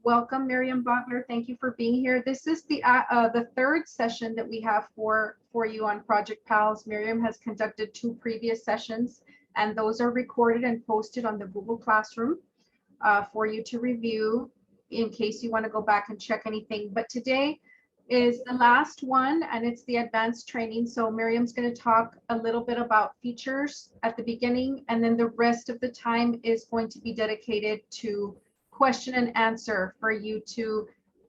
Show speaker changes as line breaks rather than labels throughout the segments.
Welcome, Miriam Butler. Thank you for being here. This is the third session that we have for you on Project Pals. Miriam has conducted 2 previous sessions, and those are recorded and posted on the Google Classroom for you to review in case you want to go back and check anything. But today is the last one, and it's the advanced training. So Miriam's going to talk a little bit about features at the beginning, and then the rest of the time is going to be dedicated to question and answer for you to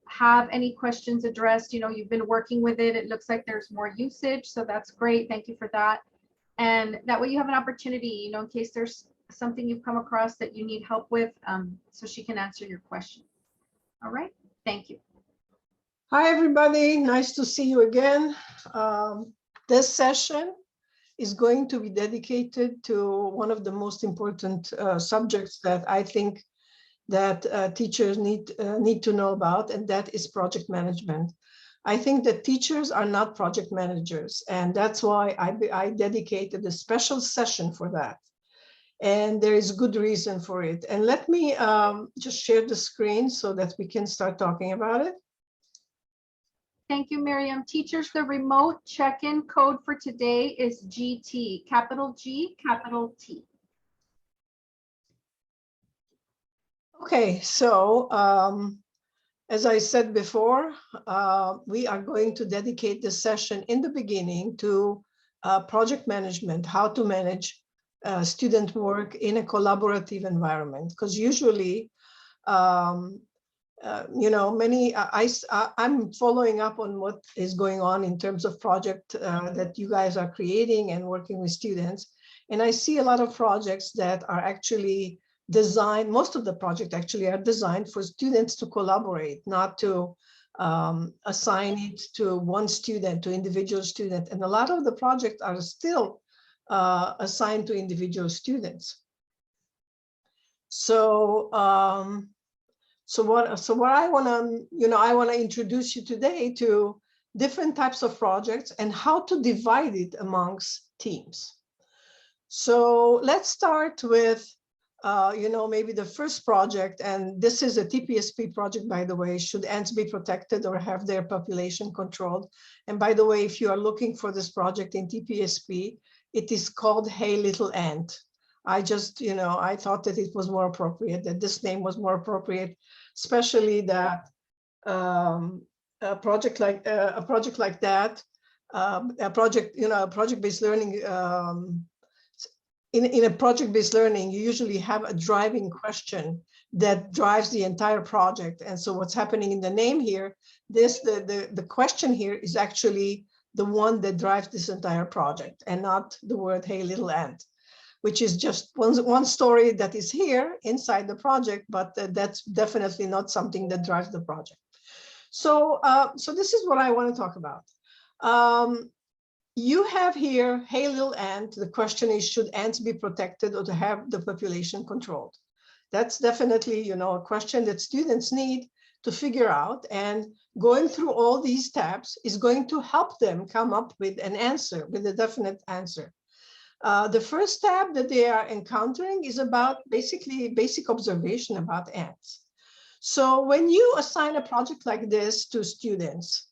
have any questions addressed. You know, you've been working with it. It looks like there's more usage, so that's great. Thank you for that. And that way you have an opportunity, you know, in case there's something you've come across that you need help with, so she can answer your question. All right, thank you.
Hi, everybody. Nice to see you again. This session is going to be dedicated to one of the most important subjects that I think that teachers need to know about, and that is project management. I think that teachers are not project managers, and that's why I dedicated a special session for that. And there is good reason for it. And let me just share the screen so that we can start talking about it.
Thank you, Miriam. Teachers, the remote check-in code for today is GT, capital G, capital T.
Okay, so as I said before, we are going to dedicate this session in the beginning to project management, how to manage student work in a collaborative environment. Because usually, you know, I'm following up on what is going on in terms of project that you guys are creating and working with students. And I see a lot of projects that are actually designed, most of the projects actually are designed for students to collaborate, not to assign it to one student, to individual student. And a lot of the projects are still assigned to individual students. So, what I want to, you know, I want to introduce you today to different types of projects and how to divide it amongst teams. So let's start with you know, maybe the first project, and this is a TPSP project, by the way. Should ants be protected or have their population controlled? And by the way, if you are looking for this project in TPSP, it is called Hey Little Ant. I just, you know, I thought that it was more appropriate, that this name was more appropriate, especially that a project like that, a project, you know, a project-based learning. In a project-based learning, you usually have a driving question that drives the entire project. And so what's happening in the name here, the question here is actually the one that drives this entire project, and not the word, hey, little ant, which is just one story that is here inside the project, but that's definitely not something that drives the project. So, so this is what I want to talk about. You have here, hey, little ant. The question is, should ants be protected or to have the population controlled? That's definitely, you know, a question that students need to figure out, and going through all these steps is going to help them come up with an answer, with a definite answer. The first tab that they are encountering is about basically basic observation about ants. So when you assign a project like this to students,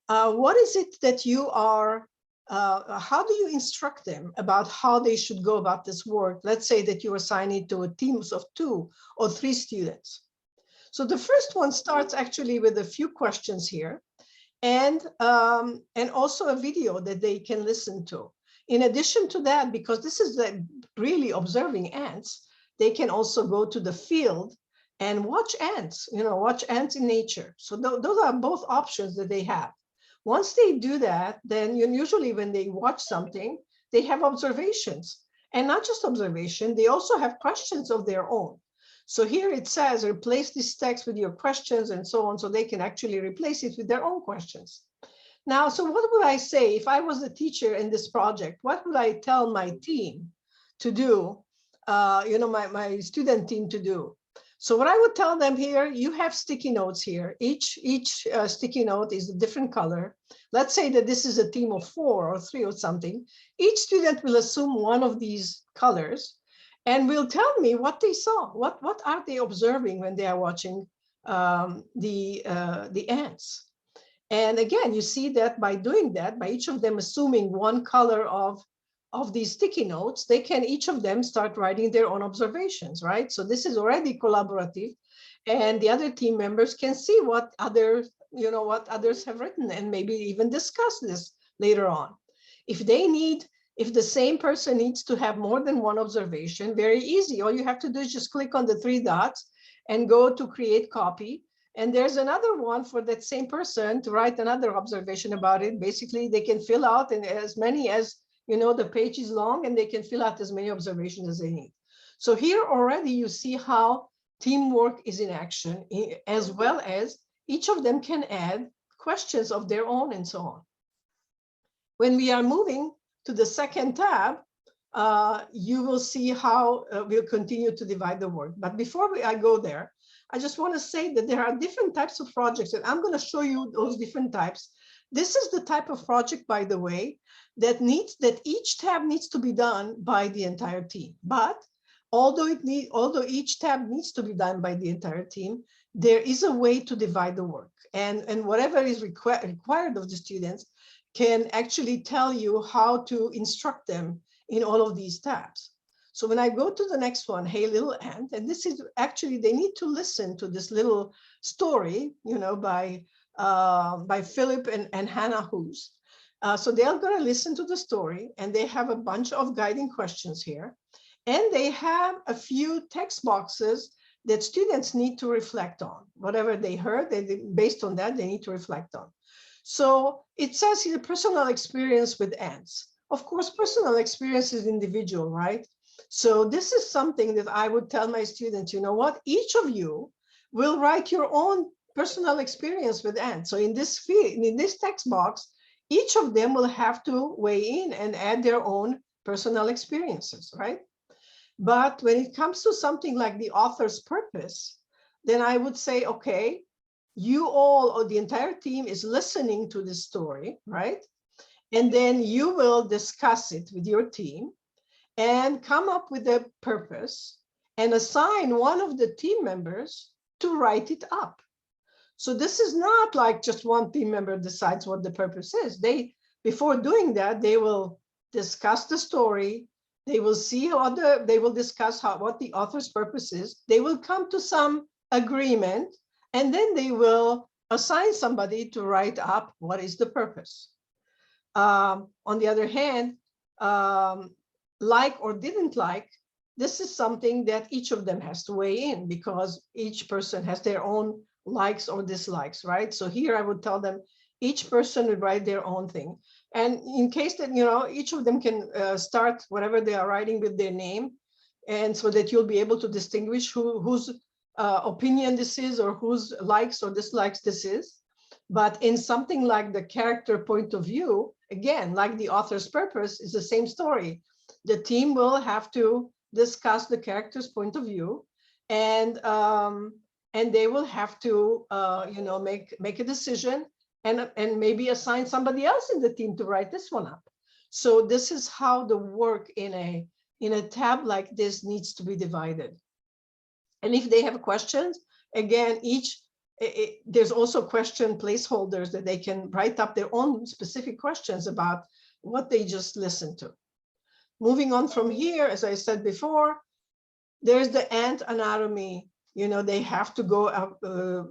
what is it that you are how do you instruct them about how they should go about this work? Let's say that you assign it to a team of 2 or 3 students. So the first one starts actually with a few questions here, and also a video that they can listen to. In addition to that, because this is really observing ants, they can also go to the field and watch ants, you know, watch ants in nature. So those are both options that they have. Once they do that, then usually when they watch something, they have observations, and not just observation, they also have questions of their own. So here it says, replace this text with your questions and so on, so they can actually replace it with their own questions. Now, so what would I say if I was a teacher in this project? What would I tell my team to do, you know, my student team to do? So what I would tell them here, you have sticky notes here. Each sticky note is a different color. Let's say that this is a team of 4 or 3 or something. Each student will assume one of these colors and will tell me what they saw. What are they observing when they are watching the ants. And again, you see that by doing that, by each of them assuming one color of these sticky notes, they can each of them start writing their own observations, right? So this is already collaborative, and the other team members can see what others have written and maybe even discuss this later on. If the same person needs to have more than one observation, very easy. All you have to do is just click on the 3 dots and go to create copy. And there's another one for that same person to write another observation about it. Basically, they can fill out and as many as, the page is long, and they can fill out as many observations as they need. So here already you see how teamwork is in action, as well as each of them can add questions of their own and so on. When we are moving to the second tab, you will see how we'll continue to divide the work. But before I go there, I just want to say that there are different types of projects, and I'm going to show you those different types. This is the type of project, by the way, that each tab needs to be done by the entire team. But although each tab needs to be done by the entire team, there is a way to divide the work, and whatever is required of the students can actually tell you how to instruct them in all of these tabs. So when I go to the next one, Hey Little Ant, and this is actually, they need to listen to this little story, by Philip and Hannah Hoos. So they are going to listen to the story, and they have a bunch of guiding questions here. And they have a few text boxes that students need to reflect on. Whatever they heard, based on that, they need to reflect on. So it says here, personal experience with ants. Of course, personal experience is individual, right? So this is something that I would tell my students, you know what, each of you will write your own personal experience with ants. So in this field, in this text box, each of them will have to weigh in and add their own personal experiences, right? But when it comes to something like the author's purpose, then I would say, okay, you all, or the entire team, is listening to this story, right? And then you will discuss it with your team and come up with a purpose and assign one of the team members to write it up. So this is not like just one team member decides what the purpose is. Before doing that, they will discuss the story. They will see they will discuss what the author's purpose is. They will come to some agreement, and then they will assign somebody to write up what is the purpose. On the other hand, like or didn't like, this is something that each of them has to weigh in, because each person has their own likes or dislikes, right? So here I would tell them each person would write their own thing. And in case that, each of them can start whatever they are writing with their name, and so that you'll be able to distinguish whose opinion this is, or whose likes or dislikes this is. But in something like the character point of view, again, like the author's purpose, is the same story. The team will have to discuss the character's point of view, and they will have to, make a decision, and maybe assign somebody else in the team to write this one up. So this is how the work in a tab like this needs to be divided. And if they have questions, again, there's also question placeholders that they can write up their own specific questions about what they just listened to. Moving on from here, as I said before, there's the ant anatomy. They have to go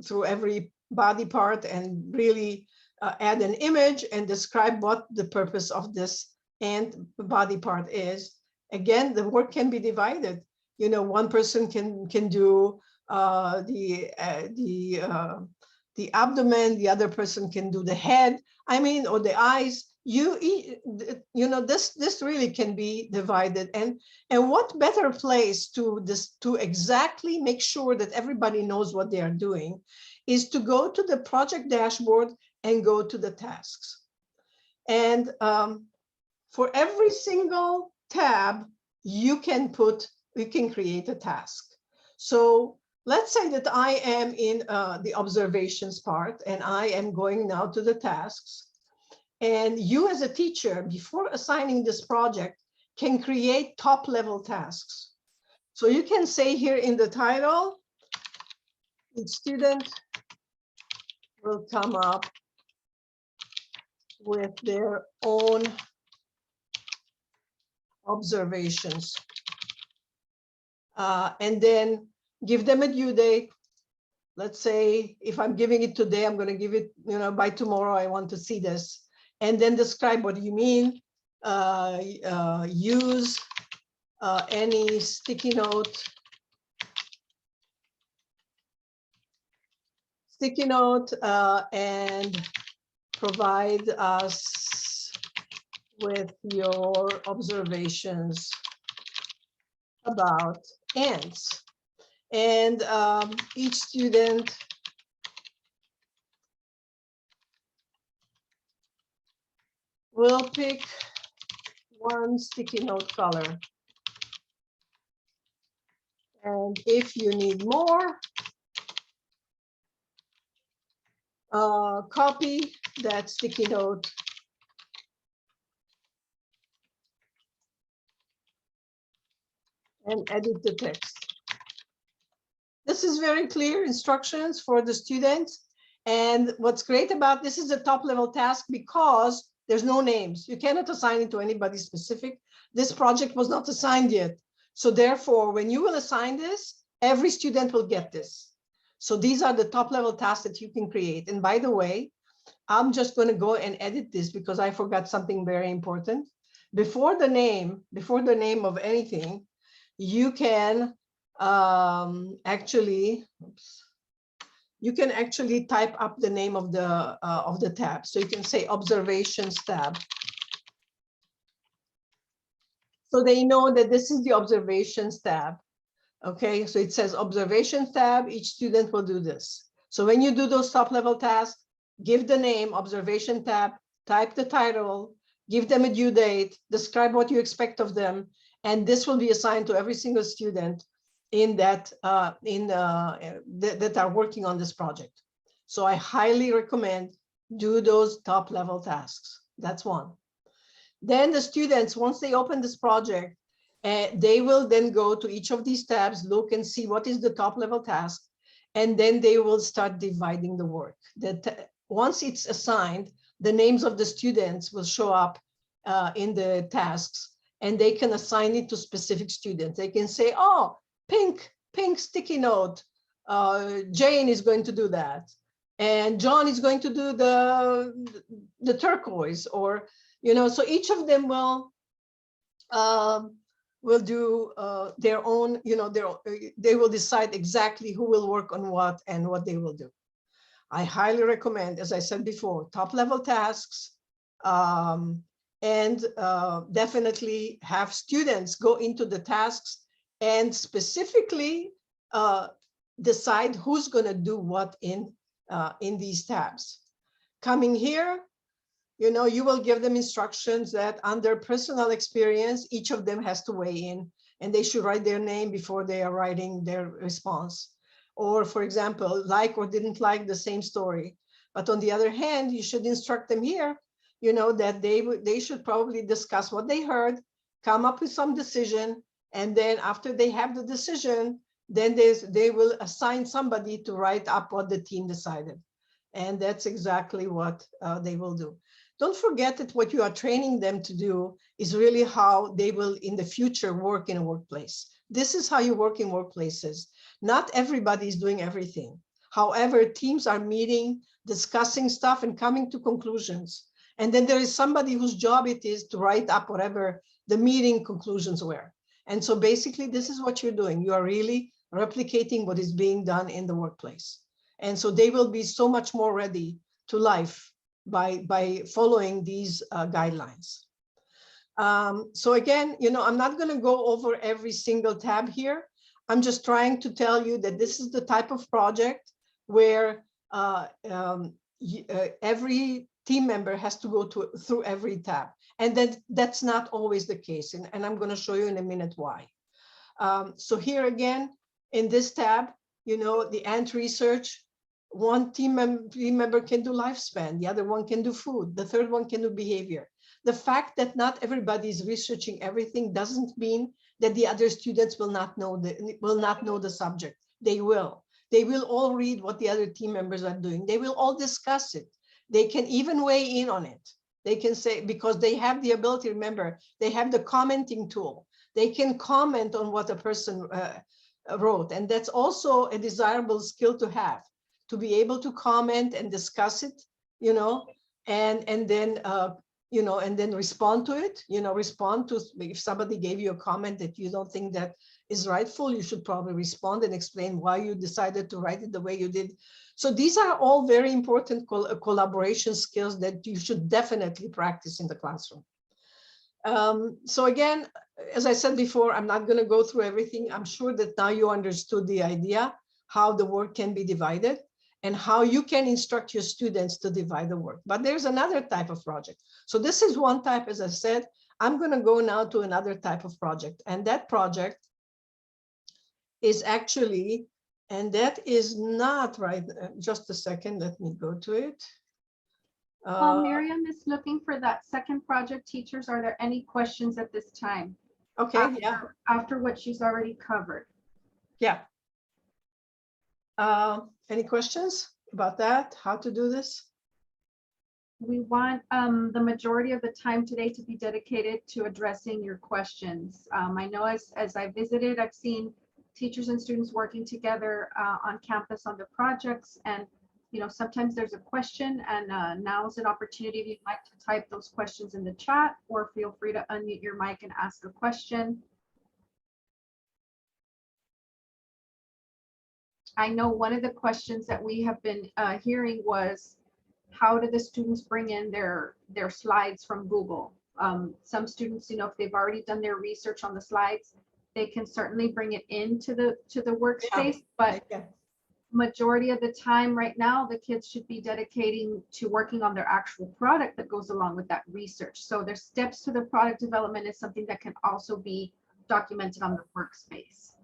through every body part and really add an image and describe what the purpose of this ant body part is. Again, the work can be divided. One person can do the abdomen, the other person can do the head, or the eyes. This really can be divided, and what better place to exactly make sure that everybody knows what they are doing is to go to the project dashboard and go to the tasks. And for every single tab, you can create a task. So let's say that I am in the observations part, and I am going now to the tasks. And you as a teacher, before assigning this project, can create top level tasks. So you can say here in the title, Each student will come up with their own observations. And then give them a due date. Let's say if I'm giving it today, I'm going to give it, by tomorrow, I want to see this. And then describe what you mean. Use any sticky note and provide us with your observations about ants. And each student will pick one sticky note color. And if you need more, copy that sticky note and edit the text. This is very clear instructions for the students. And what's great about this is a top level task because there's no names. You cannot assign it to anybody specific. This project was not assigned yet. So therefore, when you will assign this, every student will get this. So these are the top level tasks that you can create. And by the way, I'm just going to go and edit this because I forgot something very important. Before the name of anything, you can actually type up the name of the tab. So you can say observations tab. So they know that this is the observations tab. Okay, so it says observations tab, each student will do this. So when you do those top level tasks, give the name observation tab, type the title, give them a due date, describe what you expect of them, and this will be assigned to every single student in that that are working on this project. So I highly recommend do those top level tasks. That's one. Then the students, once they open this project, they will then go to each of these tabs, look and see what is the top level task, and then they will start dividing the work. Once it's assigned, the names of the students will show up in the tasks, and they can assign it to specific students. They can say, oh, pink sticky note, Jane is going to do that, and John is going to do the turquoise, or so each of them will do their own, they will decide exactly who will work on what and what they will do. I highly recommend, as I said before, top level tasks, and definitely have students go into the tasks and specifically decide who's going to do what in these tabs. Coming here, you will give them instructions that under personal experience, each of them has to weigh in, and they should write their name before they are writing their response. Or, for example, like or didn't like the same story. But on the other hand, you should instruct them here, that they should probably discuss what they heard, come up with some decision, and then after they have the decision, then they will assign somebody to write up what the team decided. And that's exactly what they will do. Don't forget that what you are training them to do is really how they will in the future work in a workplace. This is how you work in workplaces. Not everybody is doing everything. However, teams are meeting, discussing stuff and coming to conclusions. And then there is somebody whose job it is to write up whatever the meeting conclusions were. And so basically, this is what you're doing. You are really replicating what is being done in the workplace. And so they will be so much more ready to life by following these guidelines. So again, I'm not going to go over every single tab here. I'm just trying to tell you that this is the type of project where every team member has to go through every tab. And that's not always the case. And I'm going to show you in a minute why. So here again, in this tab, the ant research, one team member can do lifespan, the other one can do food, the third one can do behavior. The fact that not everybody is researching everything doesn't mean that the other students will not know the subject. They will. They will all read what the other team members are doing. They will all discuss it. They can even weigh in on it. They can say, because they have the ability, remember, they have the commenting tool. They can comment on what a person wrote. And that's also a desirable skill to have, to be able to comment and discuss it, you know, and then, you know, and then respond to it, you know, respond to, if somebody gave you a comment that you don't think that is rightful, you should probably respond and explain why you decided to write it the way you did. So these are all very important collaboration skills that you should definitely practice in the classroom. So again, as I said before, I'm not going to go through everything. I'm sure that now you understood the idea, how the work can be divided and how you can instruct your students to divide the work. But there's another type of project. So this is one type, as I said. I'm going to go now to another type of project. And that project is actually, and that is not right. Just a second, let me go to it.
While Miriam is looking for that second project, teachers, are there any questions at this time?
Okay, yeah.
After what she's already covered.
Yeah. Any questions about that? How to do this?
We want the majority of the time today to be dedicated to addressing your questions. I know as I visited, I've seen teachers and students working together on campus on the projects, and you know, sometimes there's a question, and now is an opportunity if you'd like to type those questions in the chat, or feel free to unmute your mic and ask a question. I know one of the questions that we have been hearing was, how do the students bring in their slides from Google? Some students, you know, if they've already done their research on the slides, they can certainly bring it into the workspace, but majority of the time right now, the kids should be dedicating to working on their actual product that goes along with that research. So their steps to the product development is something that can also be documented on the workspace.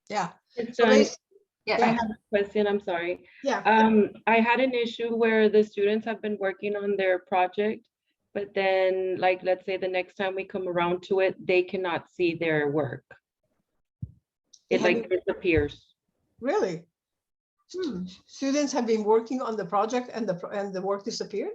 Yeah.
So
yes.
I have a question, I'm sorry.
Yeah.
I had an issue where the students have been working on their project, but then, like, let's say the next time we come around to it, they cannot see their work. It like disappears.
Really? Students have been working on the project and the work disappeared?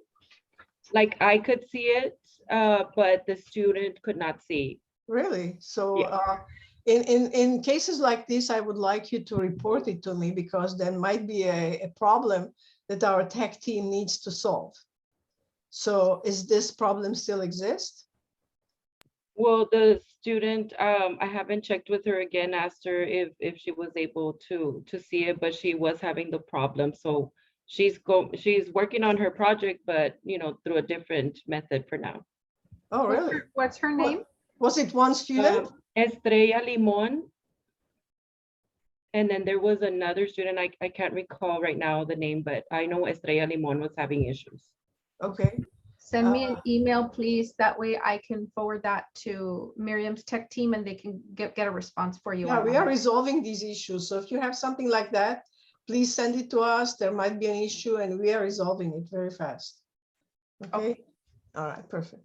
Like I could see it, but the student could not see.
Really? So
Yeah.
in cases like this, I would like you to report it to me, because there might be a problem that our tech team needs to solve. So is this problem still exist?
Well, the student, I haven't checked with her again, asked her if she was able to see it, but she was having the problem. So she's working on her project, but you know, through a different method for now.
Oh, really?
What's her name?
Was it one student?
Estrella Limon. And then there was another student, I can't recall right now the name, but I know Estrella Limon was having issues.
Okay.
Send me an email, please. That way I can forward that to Miriam's tech team and they can get a response for you.
Yeah, we are resolving these issues. So if you have something like that, please send it to us. There might be an issue and we are resolving it very fast. Okay. All right, perfect.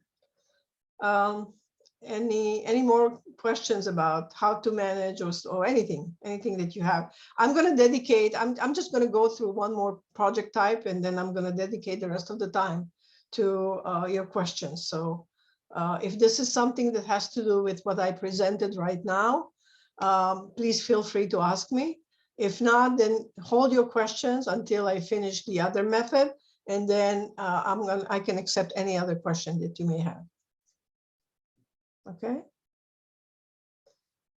Any more questions about how to manage or anything that you have? I'm going to dedicate, I'm just going to go through one more project type, and then I'm going to dedicate the rest of the time to your questions. So if this is something that has to do with what I presented right now, please feel free to ask me. If not, then hold your questions until I finish the other method, and then I can accept any other question that you may have. Okay.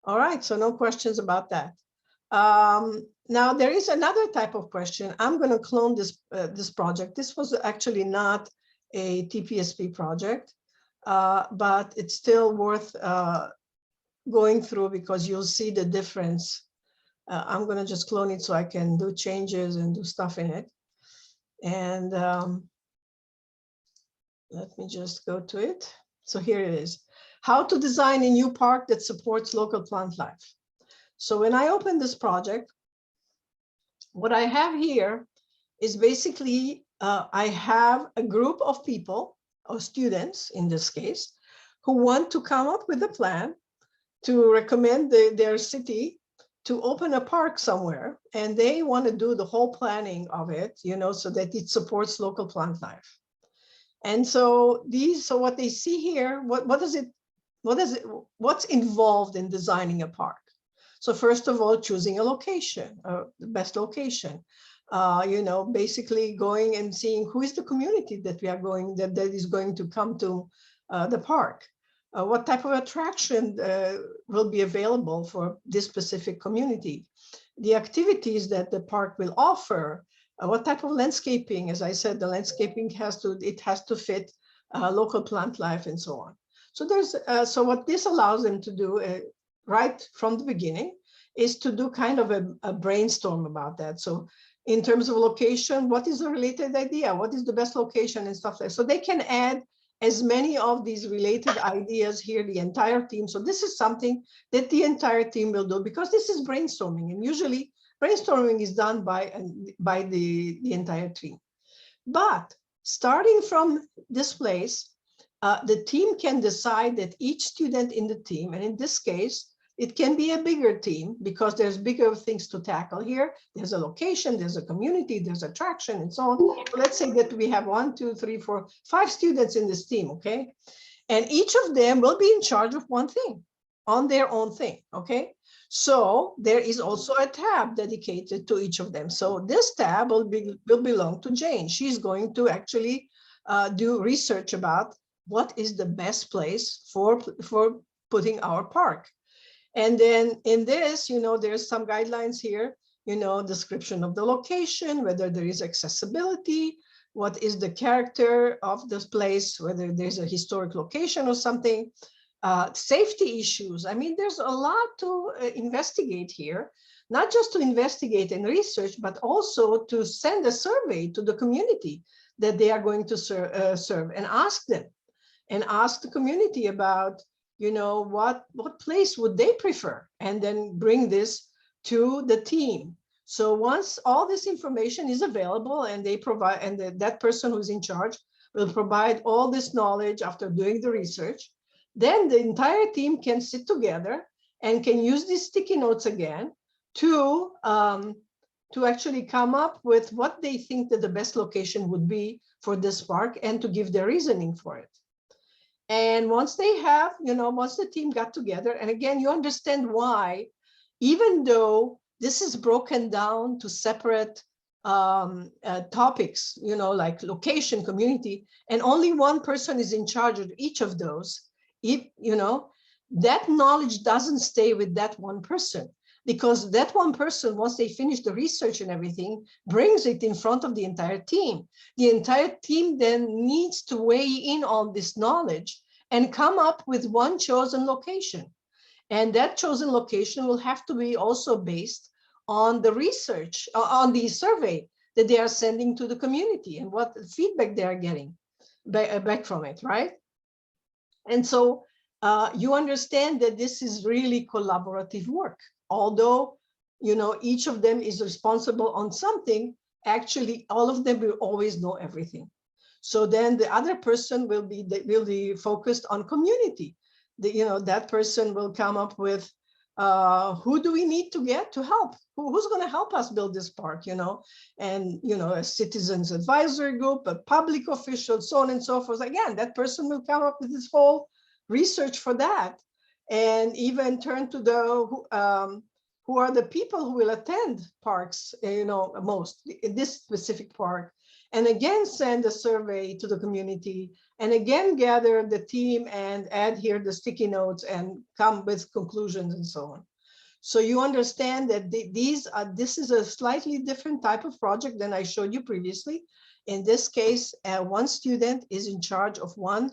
All right, so no questions about that. Now there is another type of question. I'm going to clone this project. This was actually not a TPSP project, but it's still worth going through because you'll see the difference. I'm going to just clone it so I can do changes and do stuff in it. And let me just go to it. So here it is. How to design a new park that supports local plant life. So when I open this project, what I have here is basically, I have a group of people, or students in this case, who want to come up with a plan to recommend their city to open a park somewhere, and they want to do the whole planning of it, so that it supports local plant life. And so what they see here, what's involved in designing a park? So first of all, choosing a location, the best location. Basically going and seeing who is the community that that is going to come to the park. What type of attraction will be available for this specific community? The activities that the park will offer, what type of landscaping? As I said, the landscaping has to fit local plant life and so on. So what this allows them to do right from the beginning is to do kind of a brainstorm about that. So in terms of location, what is the related idea? What is the best location and stuff like that? So they can add as many of these related ideas here, the entire team. So this is something that the entire team will do, because this is brainstorming, and usually brainstorming is done by the entire team. But starting from this place, the team can decide that each student in the team, and in this case, it can be a bigger team because there's bigger things to tackle here. There's a location, there's a community, there's attraction, and so on. So let's say that we have 1, 2, 3, 4, 5 students in this team, okay? And each of them will be in charge of one thing, on their own thing, okay? So there is also a tab dedicated to each of them. So this tab will belong to Jane. She's going to actually do research about what is the best place for putting our park. And then in this, there's some guidelines here, description of the location, whether there is accessibility, what is the character of this place, whether there's a historic location or something, safety issues. I mean, there's a lot to investigate here, not just to investigate and research, but also to send a survey to the community that they are going to serve and ask them, and ask the community about, what place would they prefer, and then bring this to the team. So once all this information is available and they provide, and that person who's in charge will provide all this knowledge after doing the research, then the entire team can sit together and can use these sticky notes again to actually come up with what they think that the best location would be for this park, and to give their reasoning for it. And once they have, once the team got together, and again, you understand why, even though this is broken down to separate topics, like location, community, and only one person is in charge of each of those, that knowledge doesn't stay with that one person, because that one person, once they finish the research and everything, brings it in front of the entire team. The entire team then needs to weigh in on this knowledge and come up with one chosen location. And that chosen location will have to be also based on the research, on the survey that they are sending to the community and what feedback they are getting back from it, right? And so you understand that this is really collaborative work. Although, each of them is responsible on something, actually, all of them will always know everything. So then the other person will be focused on community. That person will come up with who do we need to get to help? Who's going to help us build this park? And a citizens advisory group, a public official, so on and so forth. Again, that person will come up with this whole research for that, and even turn to who are the people who will attend parks, most in this specific park, and again send a survey to the community, and again gather the team and add here the sticky notes and come with conclusions and so on. So you understand that this is a slightly different type of project than I showed you previously. In this case, one student is in charge of one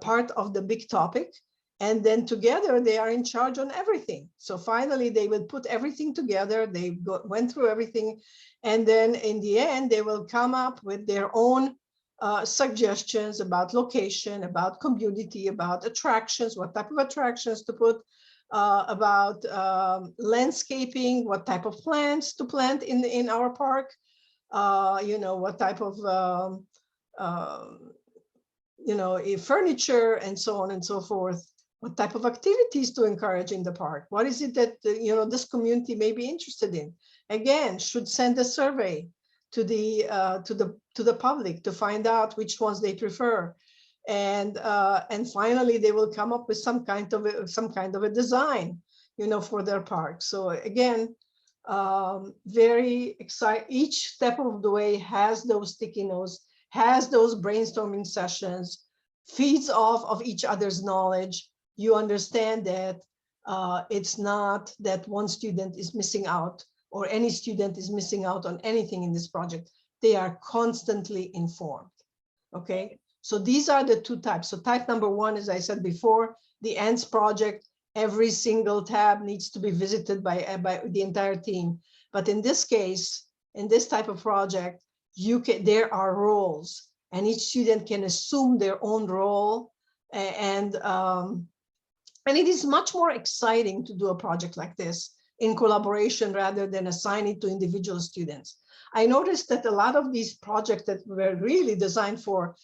part of the big topic, and then together they are in charge on everything. So finally they will put everything together, they went through everything, and then in the end they will come up with their own suggestions about location, about community, about attractions, what type of attractions to put, about landscaping, what type of plants to plant in our park, what type of furniture and so on and so forth, What type of activities to encourage in the park? What is it that this community may be interested in? Again, should send a survey to the public to find out which ones they prefer, and finally they will come up with some kind of a design, for their park. So again, very exciting. Each step of the way has those sticky notes, has those brainstorming sessions, feeds off of each other's knowledge. You understand that it's not that one student is missing out or any student is missing out on anything in this project. They are constantly informed. Okay, so these are the two types. So type number one, as I said before, the ANTS project, every single tab needs to be visited by the entire team. But in this case, in this type of project, there are roles, and each student can assume their own role, and it is much more exciting to do a project like this in collaboration rather than assign it to individual students. I noticed that a lot of these projects that were really designed for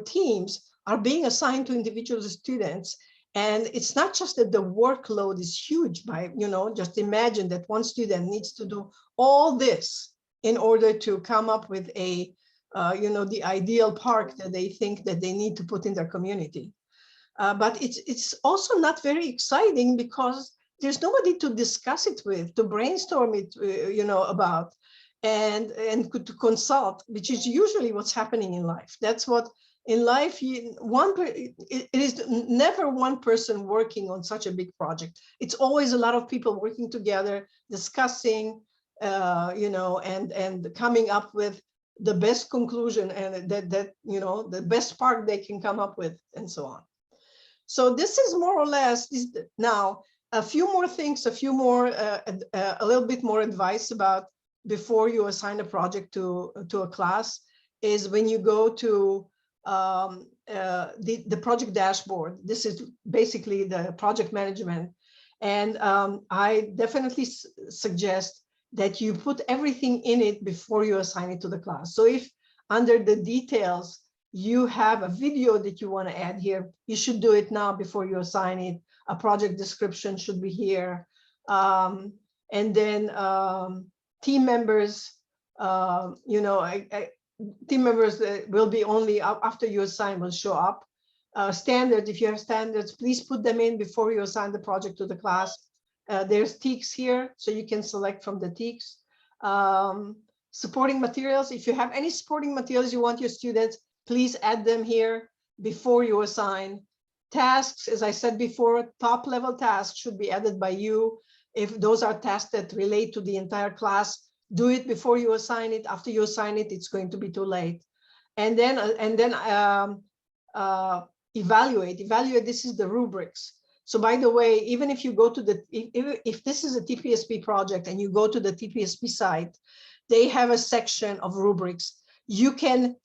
teams are being assigned to individual students. And it's not just that the workload is huge by, just imagine that one student needs to do all this in order to come up with the ideal park that they think that they need to put in their community. But it's also not very exciting because there's nobody to discuss it with, to brainstorm it, about, and to consult, which is usually what's happening in life. That's what in life, it is never one person working on such a big project. It's always a lot of people working together, discussing, and coming up with the best conclusion, and the best part they can come up with, and so on. So this is more or less this. Now, a few more things, a little bit more advice about before you assign a project to a class is when you go to the project dashboard. This is basically the project management. And I definitely suggest that you put everything in it before you assign it to the class. So if under the details, you have a video that you want to add here, you should do it now before you assign it. A project description should be here. And then team members, team members will be only after you assign will show up. Standards, if you have standards, please put them in before you assign the project to the class. There's TEKs here, so you can select from the TEKs. Supporting materials, if you have any supporting materials you want your students, please add them here before you assign. Tasks, as I said before, top level tasks should be added by you. If those are tasks that relate to the entire class, do it before you assign it. After you assign it, it's going to be too late. And then evaluate. This is the rubrics. So by the way, even if you go to if this is a TPSP project and you go to the TPSP site, they have a section of rubrics. You can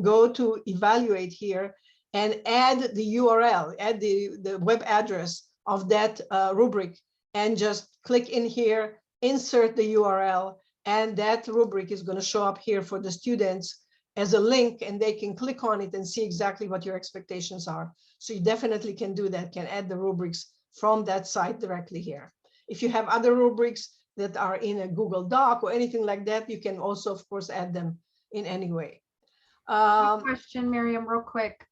go to evaluate here and add the URL, add the web address of that rubric, and just click in here, insert the URL, and that rubric is going to show up here for the students as a link, and they can click on it and see exactly what your expectations are. So you definitely can do that, can add the rubrics from that site directly here. If you have other rubrics that are in a Google Doc or anything like that, you can also, of course, add them in any way.
Question, Miriam, real quick.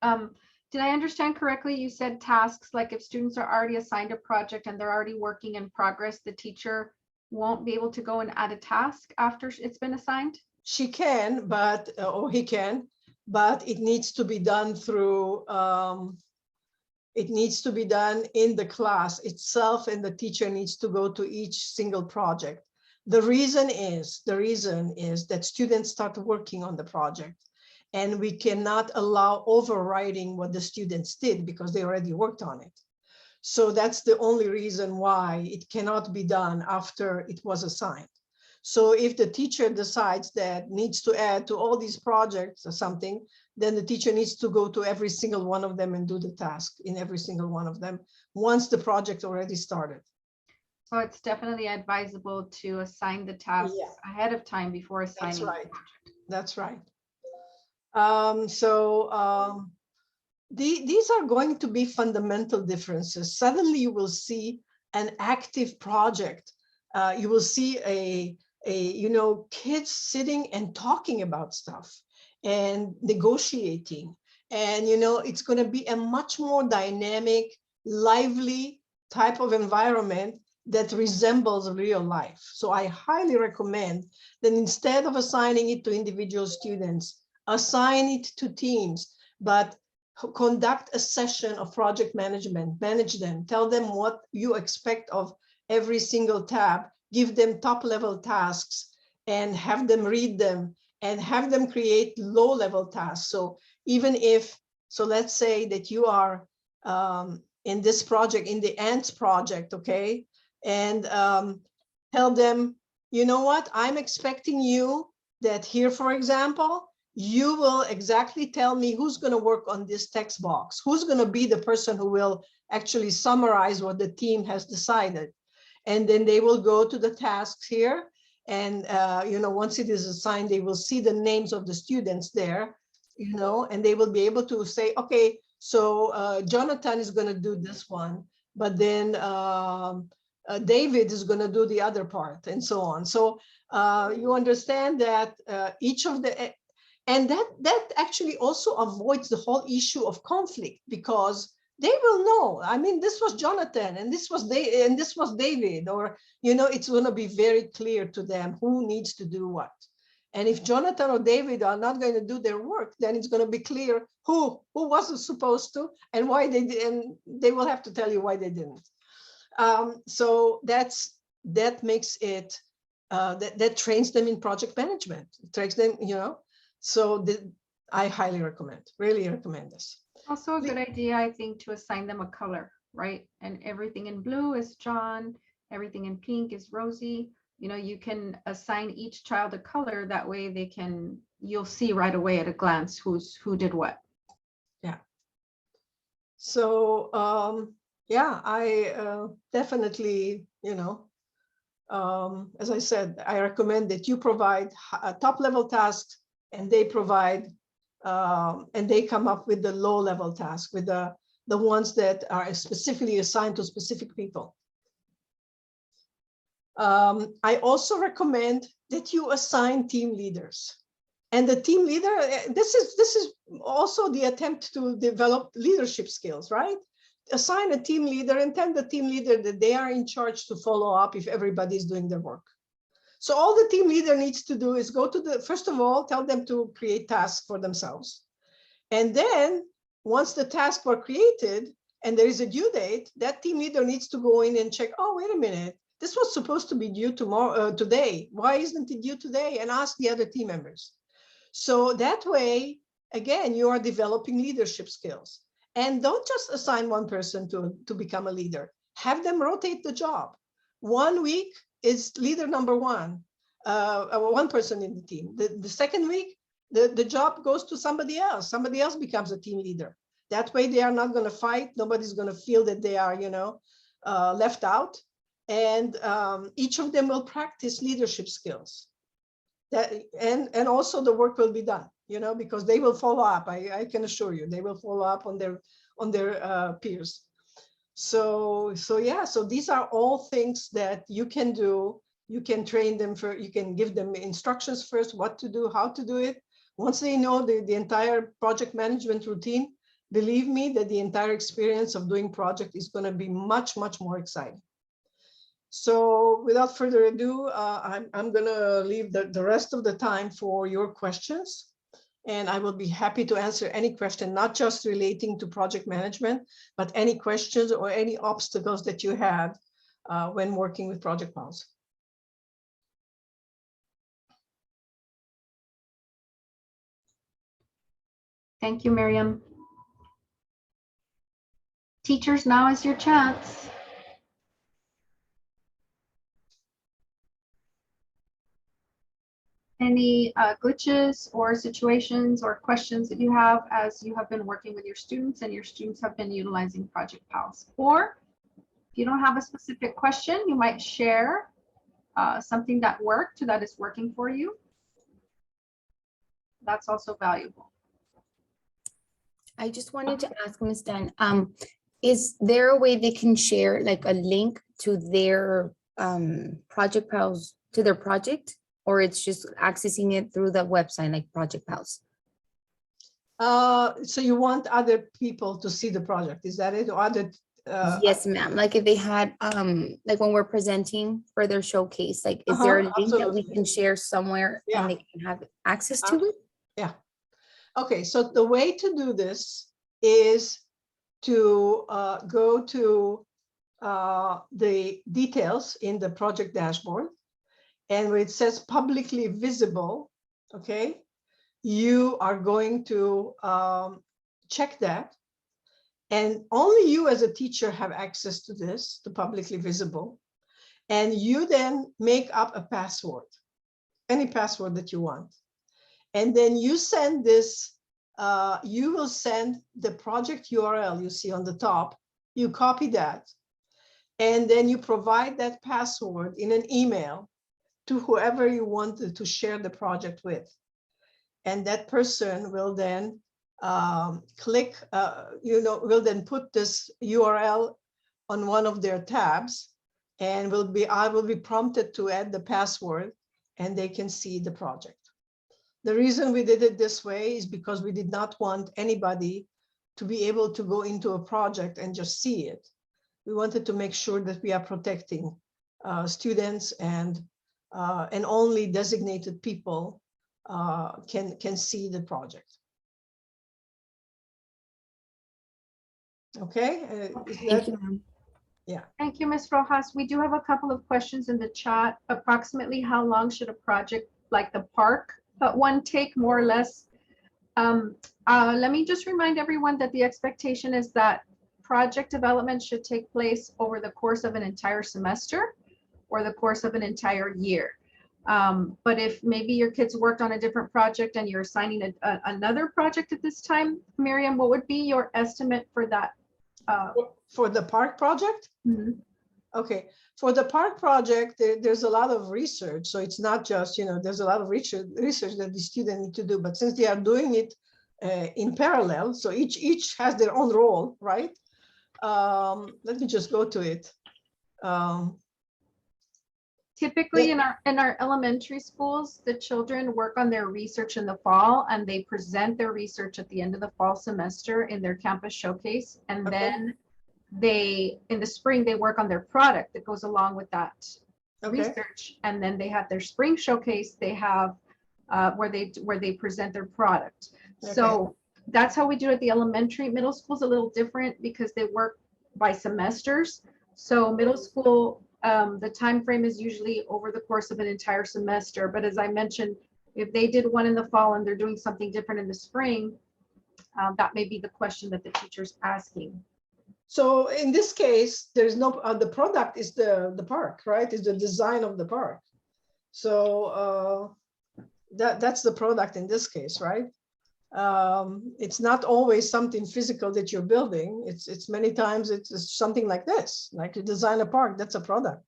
Did I understand correctly? You said tasks, like if students are already assigned a project and they're already working in progress, the teacher won't be able to go and add a task after it's been assigned?
She can, but, or he can, but it needs to be done through, it needs to be done in the class itself, and the teacher needs to go to each single project. The reason is that students start working on the project, and we cannot allow overriding what the students did because they already worked on it. So that's the only reason why it cannot be done after it was assigned. So if the teacher decides that needs to add to all these projects or something, then the teacher needs to go to every single one of them and do the task in every single one of them once the project already started.
So it's definitely advisable to assign the tasks ahead of time before assigning.
That's right. That's right. these are going to be fundamental differences. Suddenly you will see an active project. You will see kids sitting and talking about stuff and negotiating. And, it's going to be a much more dynamic, lively type of environment that resembles real life. So I highly recommend that instead of assigning it to individual students, assign it to teams, but conduct a session of project management, manage them, tell them what you expect of every single tab, give them top level tasks and have them read them and have them create low level tasks. So even if, so let's say that you are in this project, in the ants project, okay? And tell them, you know what, I'm expecting you that here, for example, you will exactly tell me who's going to work on this text box, who's going to be the person who will actually summarize what the team has decided. And then they will go to the tasks here. And, once it is assigned, they will see the names of the students there, and they will be able to say, okay, so Jonathan is going to do this one, but then David is going to do the other part, and so on. So you understand that each of the, and that actually also avoids the whole issue of conflict, because they will know, I mean, this was Jonathan and this was David, or, it's going to be very clear to them who needs to do what. And if Jonathan or David are not going to do their work, then it's going to be clear who wasn't supposed to and why they did, and they will have to tell you why they didn't. So that makes it, that trains them in project management. It trains them, so I highly recommend, really recommend this.
Also a good idea, I think, to assign them a color, right? And everything in blue is John, everything in pink is Rosie. You can assign each child a color. That way you'll see right away at a glance who did what.
Yeah. So, yeah, I definitely, as I said, I recommend that you provide top level tasks and they provide, and they come up with the low level task, with the ones that are specifically assigned to specific people. I also recommend that you assign team leaders. And the team leader, this is also the attempt to develop leadership skills, right? Assign a team leader and tell the team leader that they are in charge to follow up if everybody is doing their work. So all the team leader needs to do is go to first of all, tell them to create tasks for themselves. And then once the tasks were created and there is a due date, that team leader needs to go in and check, oh, wait a minute, this was supposed to be due today. Why isn't it due today? And ask the other team members. So that way, again, you are developing leadership skills. And don't just assign one person to become a leader. Have them rotate the job. 1 week is leader number one, one person in the team. The second week, the job goes to somebody else. Somebody else becomes a team leader. That way they are not going to fight. Nobody's going to feel that they are, left out. And each of them will practice leadership skills. And also the work will be done, because they will follow up. I can assure you, they will follow up on their peers. So yeah, so these are all things that you can do. You can train them you can give them instructions first, what to do, how to do it. Once they know the entire project management routine, believe me that the entire experience of doing project is going to be much, much more exciting. So without further ado, I'm going to leave the rest of the time for your questions. And I will be happy to answer any question, not just relating to project management, but any questions or any obstacles that you had when working with Project Pals.
Thank you, Miriam. Teachers, now is your chance. Any glitches or situations or questions that you have as you have been working with your students and your students have been utilizing Project Pals? Or if you don't have a specific question, you might share something that worked, that is working for you. That's also valuable.
I just wanted to ask Ms. Dan, is there a way they can share like a link to their Project Pals, to their project, or it's just accessing it through the website like Project Pals?
So you want other people to see the project, is that it? Or other?
Yes, ma'am. Like if they had, like when we're presenting for their showcase, like is there a link that we
absolutely.
can share somewhere
Yeah.
and they can have access to it?
Yeah. Okay, so the way to do this is to go to the details in the project dashboard, and where it says publicly visible, okay, you are going to check that, and only you as a teacher have access to this, to publicly visible, and you then make up a password, any password that you want, and then you send this, you will send the project URL you see on the top, you copy that, and then you provide that password in an email to whoever you wanted to share the project with. And that person will then click, will then put this URL on one of their tabs, and I will be prompted to add the password, and they can see the project. The reason we did it this way is because we did not want anybody to be able to go into a project and just see it. We wanted to make sure that we are protecting students, and only designated people can see the project. Okay.
Thank you, ma'am.
Yeah.
Thank you, Ms. Rojas. We do have a couple of questions in the chat. Approximately how long should a project like the park one take, more or less? Let me just remind everyone that the expectation is that project development should take place over the course of an entire semester or the course of an entire year. But if maybe your kids worked on a different project and you're assigning another project at this time, Miriam, what would be your estimate for that?
For the park project?
Mhm.
Okay, for the park project, there's a lot of research. So it's not just, there's a lot of research that the student need to do, but since they are doing it in parallel, so each has their own role, right? Let me just go to it.
Typically in our elementary schools, the children work on their research in the fall and they present their research at the end of the fall semester in their campus showcase. And then in the spring, they work on their product that goes along with that research. And then they have their spring showcase, they have where they present their product. So that's how we do it at the elementary. Middle school is a little different because they work by semesters. So middle school, the time frame is usually over the course of an entire semester. But as I mentioned, if they did one in the fall and they're doing something different in the spring, that may be the question that the teacher's asking.
So in this case, there's no, the product is the park, right? Is the design of the park. So that's the product in this case, right? It's not always something physical that you're building. It's many times it's something like this, like you design a park, that's a product.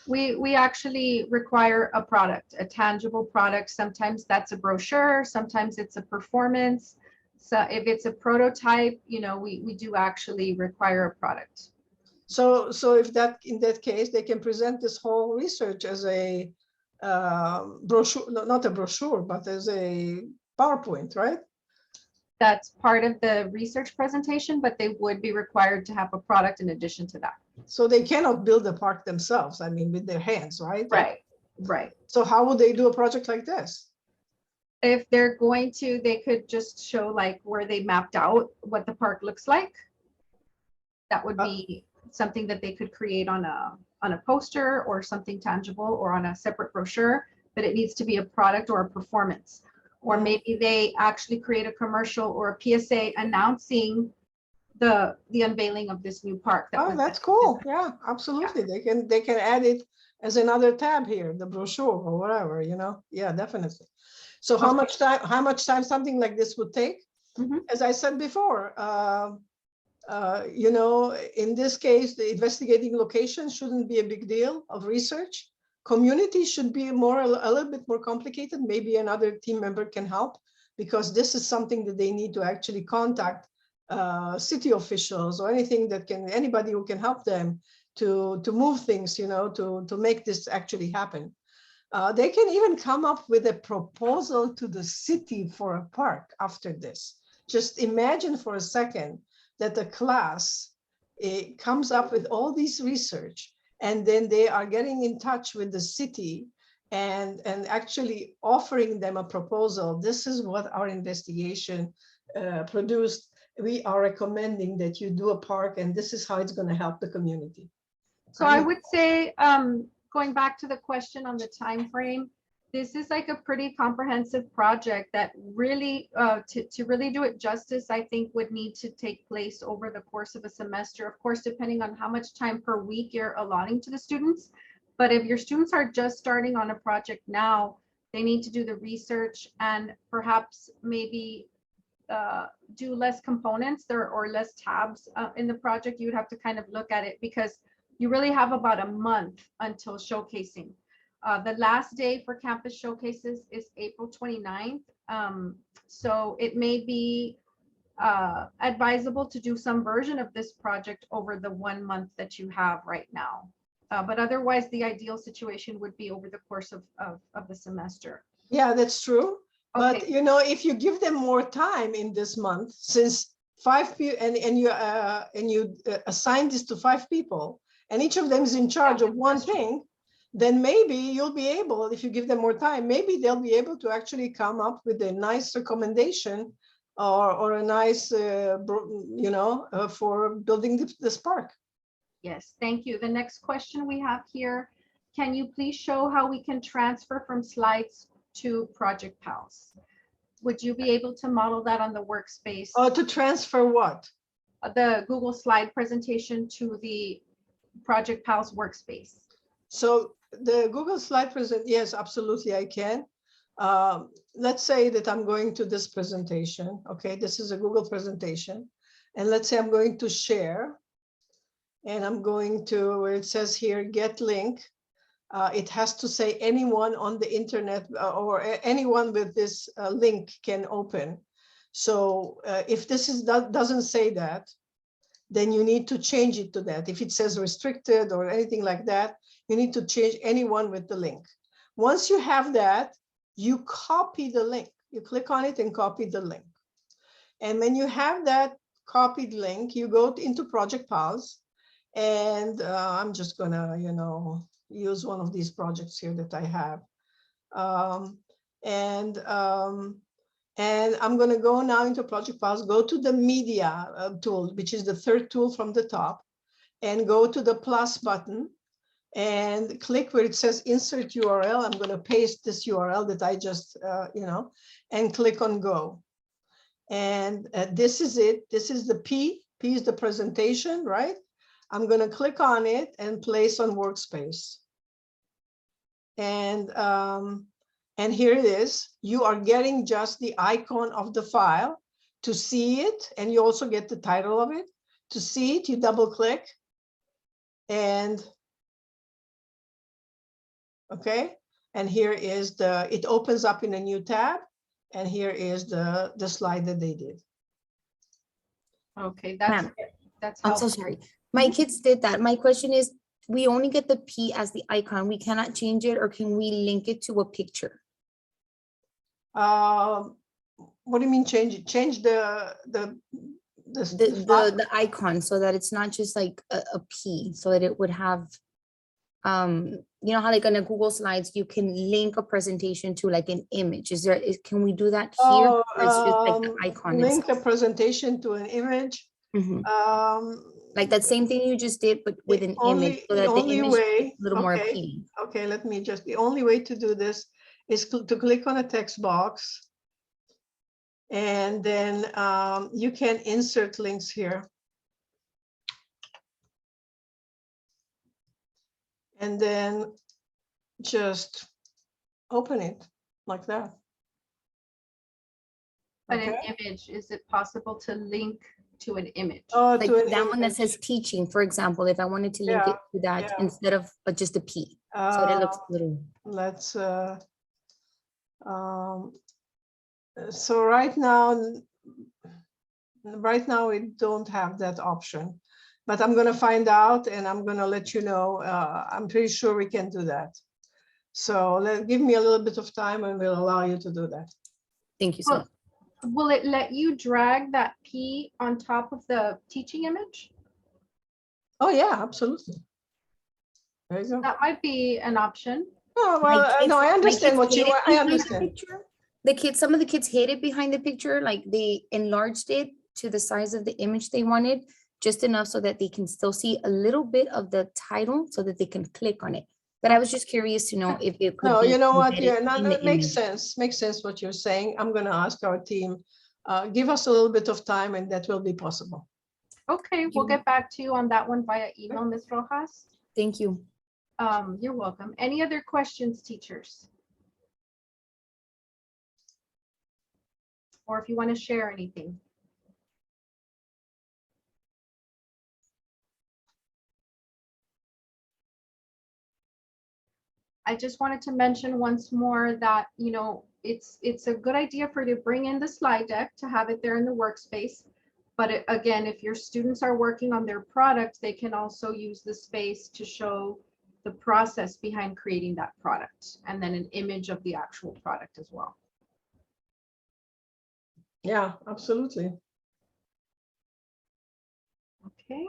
We actually require a product, a tangible product. Sometimes that's a brochure, sometimes it's a performance. So if it's a prototype, we do actually require a product.
So if in that case, they can present this whole research as a brochure, not a brochure, but as a PowerPoint, right?
That's part of the research presentation, but they would be required to have a product in addition to that.
So they cannot build a park themselves, I mean, with their hands, right?
Right.
So how would they do a project like this?
If they're going to, they could just show like where they mapped out what the park looks like. That would be something that they could create on a poster or something tangible or on a separate brochure, but it needs to be a product or a performance. Or maybe they actually create a commercial or a PSA announcing the unveiling of this new park.
That's cool. Yeah, absolutely. Yeah. They can add it as another tab here, the brochure or whatever, Yeah, definitely. So how much time something like this would take? As I said before, in this case, the investigating location shouldn't be a big deal of research. Community should be a little bit more complicated. Maybe another team member can help, because this is something that they need to actually contact city officials or anything that can, anybody who can help them to move things, you know, to make this actually happen. They can even come up with a proposal to the city for a park after this. Just imagine for a second that the class comes up with all this research, and then they are getting in touch with the city and actually offering them a proposal. This is what our investigation produced. We are recommending that you do a park, and this is how it's going to help the community.
So I would say, going back to the question on the time frame, this is like a pretty comprehensive project that really, to really do it justice, I think would need to take place over the course of a semester. Of course, depending on how much time per week you're allotting to the students. But if your students are just starting on a project now, they need to do the research and perhaps maybe do less components or less tabs in the project. You would have to kind of look at it because you really have about a month until showcasing. The last day for campus showcases is April 29th. So it may be advisable to do some version of this project over the 1 month that you have right now. But otherwise, the ideal situation would be over the course of the semester.
Yeah, that's true.
Okay.
But you know, if you give them more time in this month, since 5 people and you assign this to 5 people, and each of them is in charge of one thing, then maybe you'll be able, if you give them more time, maybe they'll be able to actually come up with a nice recommendation or a nice, you know, for building this park.
Yes, thank you. The next question we have here, can you please show how we can transfer from slides to Project Pals? Would you be able to model that on the workspace?
Oh, to transfer what?
The Google slide presentation to the Project Pals workspace.
So the Google slide present, yes, absolutely, I can. Let's say that I'm going to this presentation. Okay, this is a Google presentation. And let's say I'm going to share. And I'm going to, where it says here, get link. It has to say anyone on the internet or anyone with this link can open. So if this doesn't say that, then you need to change it to that. If it says restricted or anything like that, you need to change anyone with the link. Once you have that, you copy the link. You click on it and copy the link. And when you have that copied link, you go into Project Pals. And I'm just gonna, you know, use one of these projects here that I have. And I'm going to go now into Project Pals, go to the media tool, which is the 3rd tool from the top, and go to the plus button and click where it says insert URL. I'm going to paste this URL that I just, you know, and click on go. And this is it. This is the P. P is the presentation, right? I'm going to click on it and place on workspace. And here it is. You are getting just the icon of the file. To see it, and you also get the title of it. To see it, you double click. And okay, and here is it opens up in a new tab. And here is the slide that they did.
Okay, that's
I'm so sorry. My kids did that. My question is, we only get the P as the icon. We cannot change it, or can we link it to a picture?
What do you mean change it? Change the
icon so that it's not just like a P, so that it would have, you know how like on a Google Slides, you can link a presentation to like an image. Can we do that here? Or it's just like the icon
link
itself?
a presentation to an image.
Mm-hmm. Like that same thing you just did, but with an image, so that the image is a little more appealing.
Okay, let me just, the only way to do this is to click on a text box. And then you can insert links here. And then just open it like that.
But an image, is it possible to link to an image?
Oh,
like that one that says teaching, for example, if I wanted to link it to that instead of just a P, so it looks little.
Let's so right now Right now, we don't have that option, but I'm going to find out and I'm going to let you know. I'm pretty sure we can do that. So give me a little bit of time and we'll allow you to do that.
Thank you so much.
Will it let you drag that P on top of the teaching image?
Oh, yeah, absolutely. There you go.
That might be an option.
Oh,
My
well,
kids-
no, I
my
understand
kids
what you
hid it
want. I
behind the
understand.
picture. The kids, some of the kids hid it behind the picture, like they enlarged it to the size of the image they wanted, just enough so that they can still see a little bit of the title so that they can click on it. But I was just curious to know if it could
No,
be
you know what?
embedded
Yeah, no,
in
no,
the
it makes
image.
sense. Makes sense what you're saying. I'm going to ask our team, give us a little bit of time and that will be possible.
Okay, we'll get back to you on that one via email, Ms. Rojas.
Thank you.
You're welcome. Any other questions, teachers? Or if you want to share anything. I just wanted to mention once more that, you know, it's a good idea for you to bring in the slide deck to have it there in the workspace. But again, if your students are working on their product, they can also use the space to show the process behind creating that product and then an image of the actual product as well.
Yeah, absolutely.
Okay.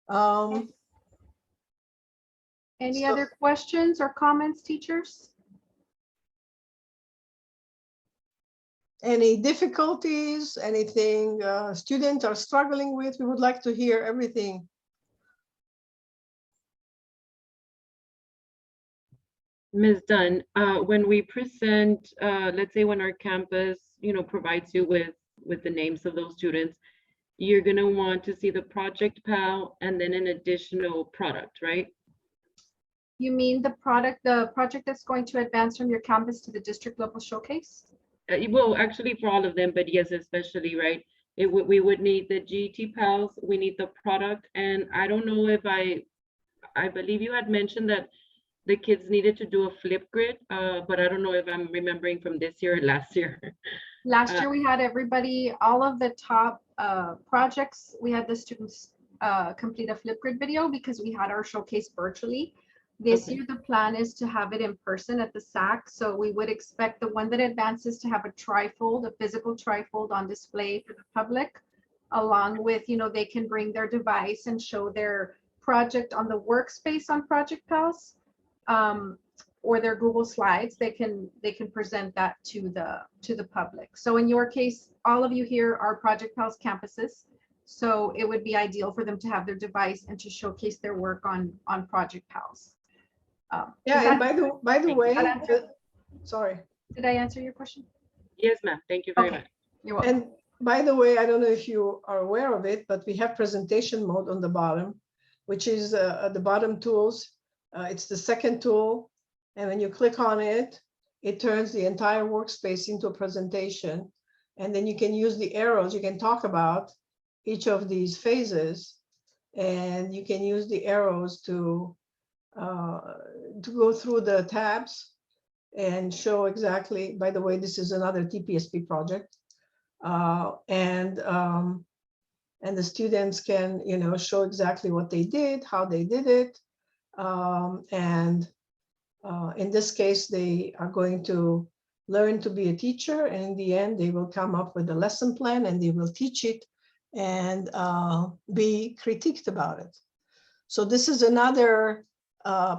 Um,
Any
So-
other questions or comments, teachers?
Any difficulties, anything students are struggling with? We would like to hear everything.
Ms. Dunn, when we present, let's say when our campus, provides you with the names of those students, you're gonna want to see the project PAL and then an additional product, right?
You mean the project that's going to advance from your campus to the district level showcase?
Well, actually for all of them, but yes, especially, right? We would need the GT PALs, we need the product, and I don't know if I believe you had mentioned that the kids needed to do a flip grid, but I don't know if I'm remembering from this year or last year.
Last year, we had everybody, all of the top projects, we had the students complete a Flipgrid video because we had our showcase virtually. This
Okay.
year, the plan is to have it in person at the SAC. So we would expect the one that advances to have a trifold, a physical trifold on display for the public, along with, they can bring their device and show their project on the workspace on Project Pals. Or their Google Slides, they can present that to the public. So in your case, all of you here are Project Pals campuses. So it would be ideal for them to have their device and to showcase their work on Project Pals.
Yeah, and by the way, sorry.
Did I answer your question?
Yes, ma'am. Thank you very
Okay.
much.
You're welcome.
And by the way, I don't know if you are aware of it, but we have presentation mode on the bottom, which is the bottom tools. It's the second tool. And when you click on it, it turns the entire workspace into a presentation. And then you can use the arrows. You can talk about each of these phases. And you can use the arrows to go through the tabs and show exactly, by the way, this is another TPSP project. And the students can, show exactly what they did, how they did it. In this case, they are going to learn to be a teacher. And in the end, they will come up with a lesson plan and they will teach it and be critiqued about it. So this is another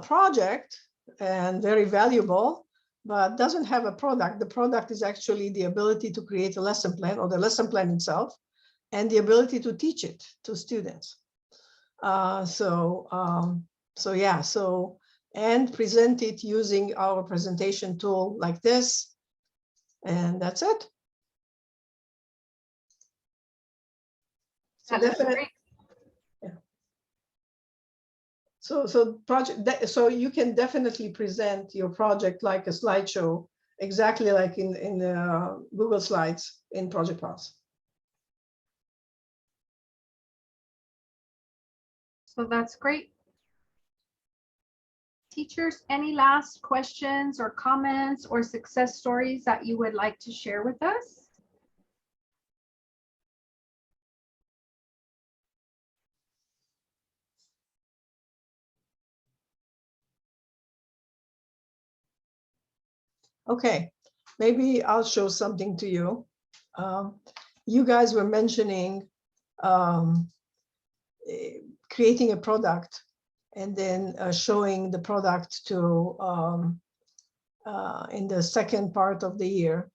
project and very valuable, but doesn't have a product. The product is actually the ability to create a lesson plan or the lesson plan itself and the ability to teach it to students. And present it using our presentation tool like this. And that's it. So
That's
definitely.
great.
So you can definitely present your project like a slideshow, exactly like in Google Slides in Project Pals.
So that's great. Teachers, any last questions or comments or success stories that you would like to share with us?
Okay, maybe I'll show something to you. You guys were mentioning creating a product and then showing the product to in the second part of the year.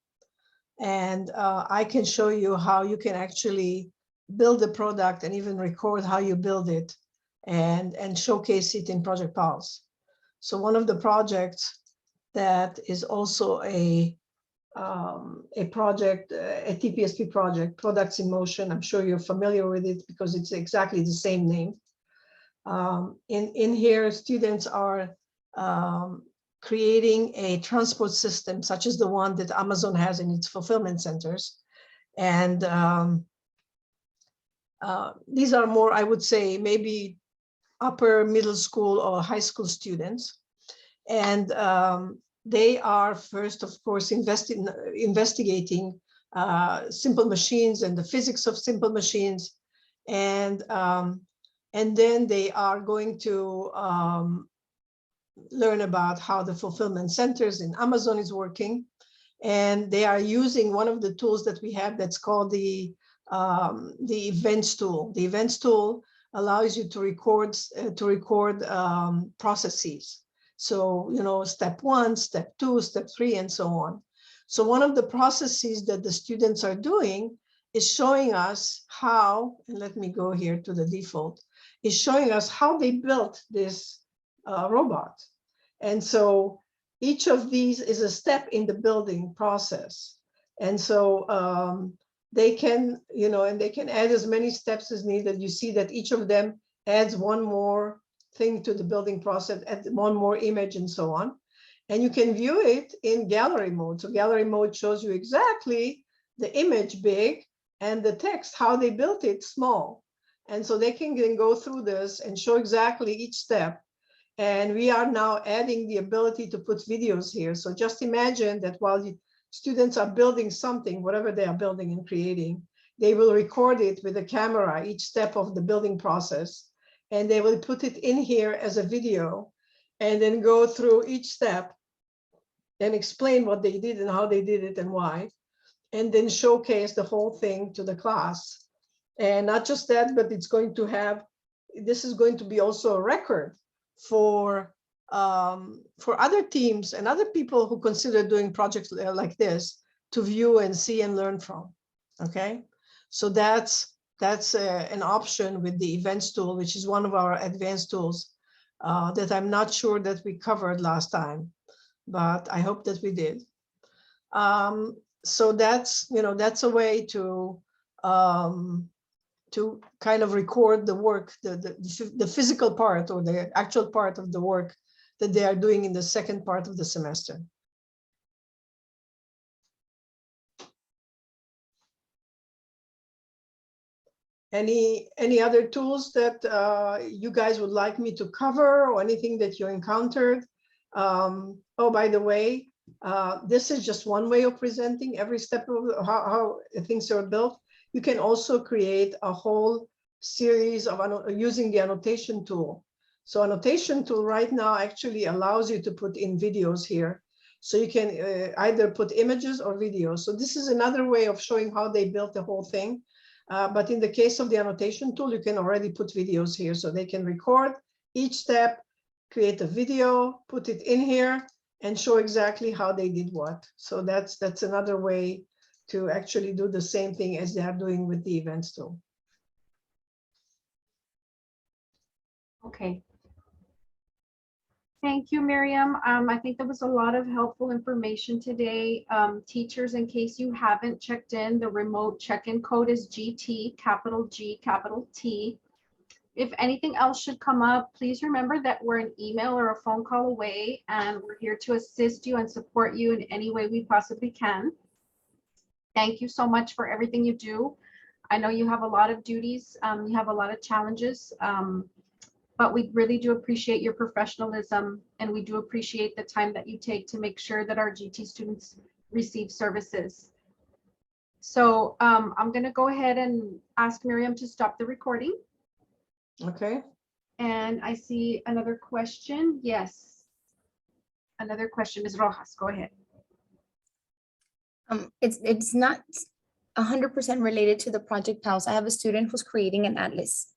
And I can show you how you can actually build the product and even record how you build it and showcase it in Project Pulse. So one of the projects that is also a project, a TPSP project, Products in Motion. I'm sure you're familiar with it because it's exactly the same name. In here, students are creating a transport system such as the one that Amazon has in its fulfillment centers. And these are more, I would say, maybe upper middle school or high school students. And they are first, of course, investigating simple machines and the physics of simple machines. And then they are going to learn about how the fulfillment centers in Amazon is working. And they are using one of the tools that we have that's called the events tool. The events tool allows you to record processes. So, you know, step 1, step 2, step 3, and so on. So one of the processes that the students are doing is showing us how, and let me go here to the default, is showing us how they built this robot. And so each of these is a step in the building process. And so they can, you know, and they can add as many steps as needed. You see that each of them adds one more thing to the building process, add one more image and so on. And you can view it in gallery mode. So gallery mode shows you exactly the image big and the text, how they built it small. And so they can then go through this and show exactly each step. And we are now adding the ability to put videos here. So just imagine that while the students are building something, whatever they are building and creating, they will record it with a camera, each step of the building process. And they will put it in here as a video and then go through each step and explain what they did and how they did it and why, and then showcase the whole thing to the class. And not just that, but it's going to have, this is going to be also a record for other teams and other people who consider doing projects like this to view and see and learn from. Okay, so that's an option with the events tool, which is one of our advanced tools that I'm not sure that we covered last time, but I hope that we did. So that's, you know, that's a way to kind of record the work, the physical part or the actual part of the work that they are doing in the second part of the semester. Any other tools that you guys would like me to cover, or anything that you encountered? Oh, by the way, this is just one way of presenting every step of how things are built. You can also create a whole series of using the annotation tool. So annotation tool right now actually allows you to put in videos here. So you can either put images or videos. So this is another way of showing how they built the whole thing. But in the case of the annotation tool, you can already put videos here. So they can record each step, create a video, put it in here, and show exactly how they did what. So that's another way to actually do the same thing as they are doing with the events tool.
Okay. Thank you, Miriam. I think there was a lot of helpful information today. Teachers, in case you haven't checked in, the remote check-in code is GT, capital G, capital T. If anything else should come up, please remember that we're an email or a phone call away, and we're here to assist you and support you in any way we possibly can. Thank you so much for everything you do. I know you have a lot of duties, you have a lot of challenges, but we really do appreciate your professionalism, and we do appreciate the time that you take to make sure that our GT students receive services. So I'm going to go ahead and ask Miriam to stop the recording.
Okay.
And I see another question. Yes. Another question, Ms. Rojas, go ahead.
It's not 100% related to the Project Pals. I have a student who's creating an atlas.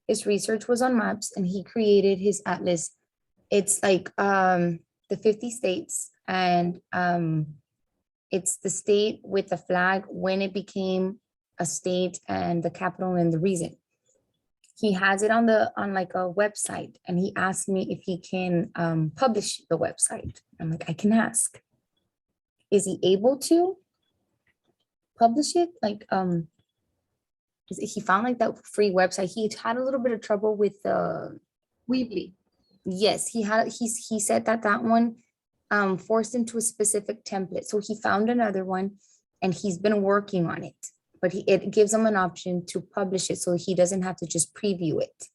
His research was on maps and he created his atlas. It's like the 50 states, and it's the state with the flag when it became a state and the capital and the reason. He has it on like a website, and he asked me if he can publish the website. I'm like, I can ask. Is he able to publish it? Like, he found like that free website. He had a little bit of trouble with
Weebly.
yes, he said that one forced him to a specific template. So he found another one and he's been working on it, but it gives him an option to publish it so he doesn't have to just preview it.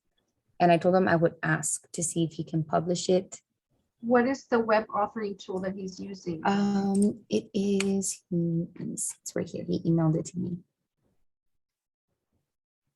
And I told him I would ask to see if he can publish it.
What is the web authoring tool that he's using?
It is, let me see, it's right here. He emailed it to me.